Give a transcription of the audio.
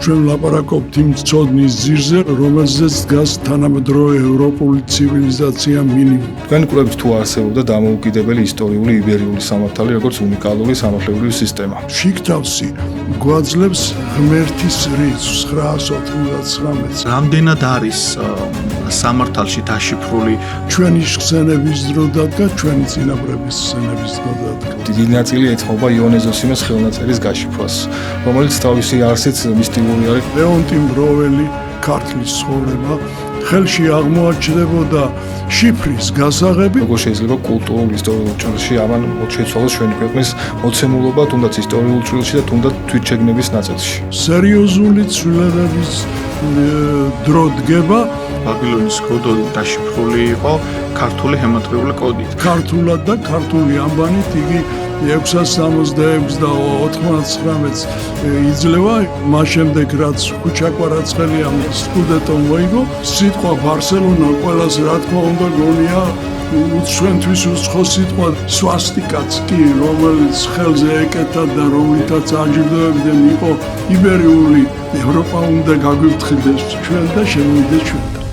ჩვენ ვლაპარაკობთ იმ ცოდნის ძირზე, რომელზეც დგას თანამედროვე ევროპული ცივილიზაცია მინიმუმ. თქვენ კვლევით თუ არსებობდა დამოუკიდებელი ისტორიული იბერიული სამართალი, როგორც უნიკალური სამართლებრივი სისტემა. შიგთავსი გვაძლევს ღმერთის რიცხვს 999. რამდენად არის სამართალში დაშიფრული ჩვენი ხსენების დრო დადგა, ჩვენი წინაპრების ხსენების დრო დადგა. დიდი ნაწილი ეთმობა იონე ზოსიმეს ხელნაწერის გაშიფრვას, რომელიც თავისი არსით მისტიკური არის. ლეონტი მროველი ქართლის ცხოვრება ხელში აღმოაჩნდებოდა შიფრის გასაღები. როგორ შეიძლება კულტურულ ისტორიულ ჭრილში ამან შეცვალოს ჩვენი ქვეყნის მოცემულობა, თუნდაც ისტორიულ ჭრილში და თუნდაც თვითშეგნების ნაწილში. სერიოზული ცვლილებების დრო დგება ბაბილონის კოდო დაშიფრული იყო ქართული ჰემატრიული კოდით. ქართულად და ქართული ამბანით იგი 666 და 99-ს იძლევა. მას შემდეგ რაც ხუჩა კვარაცხელიამ სკუდეტო მოიგო, სიტყვა ბარსელონა ყველას რა თქმა უნდა გონია უცხენთვის უცხო სიტყვა. სვასტიკაც კი, რომელიც ხელზე ეკეთა და რომლითაც აჯილდოებდნენ, იყო იბერიული. ევროპა უნდა გაგვიფრთხილდეს ჩვენ და შემოვიდეს ჩვენ.